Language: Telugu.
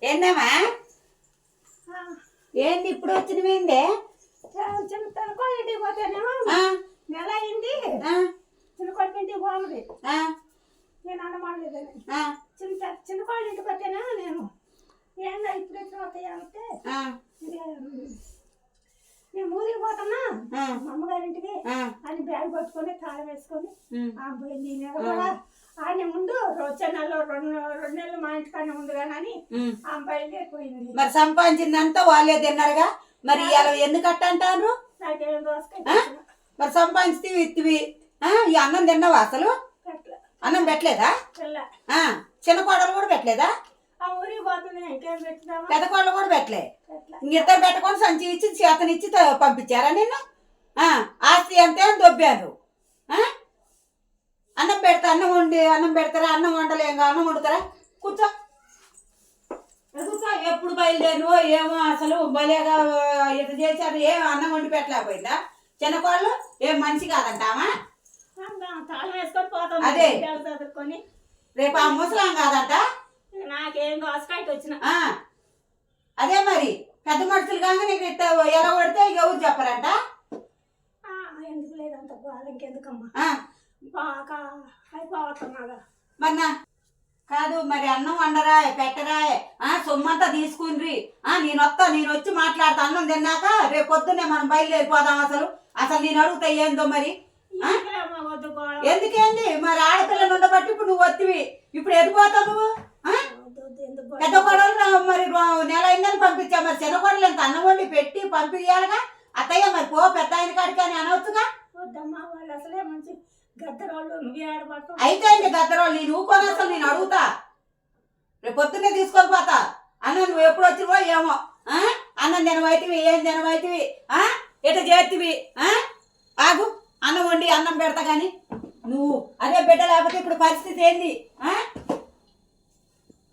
ఏందమ్మా? ఏంది ఇప్పుడు వచ్చినవేందే? ఇంటికి పోతేనేమో నెల అయింది. చిన్నకోళ్ళకి ఇంటికి పోవాలి. నేను అన్నమాడలేదని చిన్నకోళ్ళ ఇంటికి పోతేనేమో నేను ఏందా ఇప్పుడు ఎట్లా వస్తాయి అంటే నేను ఊరికి పోతున్నా మా అమ్మగారింటికి అని బ్యాగ్ పట్టుకొని తాళం వేసుకొని పోయింది. నెల కూడా ఆయన ముందు వచ్చే నెలలో రెండు నెలలు మా ఇంటికానే ఉంది కానీ ఆ బయలుదేరిపోయింది. మరి సంపాదించిందంతా వాళ్ళే తిన్నారుగా, మరి ఇలా ఎందుకు అట్ట అంటారు? నాకేం దోసకాయ మరి సంపాదించి ఇత్తివి ఈ అన్నం తిన్నావా? అసలు అన్నం పెట్టలేదా? చిన్న కోడలు కూడా పెట్టలేదా? ఊరికి పోతుంది ఇంకేం పెట్టుదామా? పెద్ద కోడలు కూడా పెట్టలే. ఇంకిద్దరు పెట్టుకొని సంచి ఇచ్చి చేతనిచ్చి పంపించారా నిన్ను? ఆస్తి అంతే అని దొబ్బాను. అన్నం పెడతా, అన్నం పెడతారా? అన్నం వండలేం, అన్నం వండుతారా? కూర్చో కూర్చో. ఎప్పుడు బయలుదేరు ఏమో అసలు భలేగా ఇట్లా చేశారు. ఏం అన్నం వండి పెట్టలేకపోయిందా చిన్నకోళ్ళు? ఏం మనిషి కాదంటామా? తాళం వేసుకొని పోతాం. అదే చదువుకొని రేపు ఆ ముసలాం కాదంట. నాకేం దోసకాయకి వచ్చిన అదే మరి పెద్ద మనుషులు కాగా నీకు ఎలా కొడితే ఎవరు చెప్పరంట. ఎందుకు లేదంత బాధ ఇంకెందుకమ్మా, బాగా అయిపోతున్నాగా. మన్నా కాదు మరి అన్నం వండరా పెట్టరా? సొమ్మంతా తీసుకుని నేను వచ్చి మాట్లాడతా. అన్నం తిన్నాక రేపు పొద్దున్నే మనం బయలుదేరిపోదాం. అసలు నేను అడుగుతా ఏందో మరి. ఎందుకేంది మరి ఆడపిల్లని ఉండబట్టి ఇప్పుడు నువ్వు వత్తివి, ఇప్పుడు ఎదిపోతావు నువ్వు. పెద్ద కోడలు మరి నెల అయిందని పంపించా, మరి చిన్న కోడలు ఎంత అన్నం వండి పెట్టి పంపించాలిగా. అత్తయ్య మరి పో పెద్ద ఆయన కాడికి అని అనవచ్చుగా. వాళ్ళు అసలే మంచి గద్దరోళ్ళు, నువ్వే ఆడబడతావు. అయితే గద్దరోళ్ళు నేను ఊకొని అసలు నేను అడుగుతా. రేపు పొద్దున్నే తీసుకొని పోతా. అన్నం నువ్వు ఎప్పుడు వచ్చినవో ఏమో. అన్నం తినవైతివి, ఏం తినవైతివి, ఎట చేతివి. ఆగు, అన్నం వండి అన్నం పెడతా. కానీ నువ్వు అదే బిడ్డ లేకపోతే ఇప్పుడు పరిస్థితి ఏంది?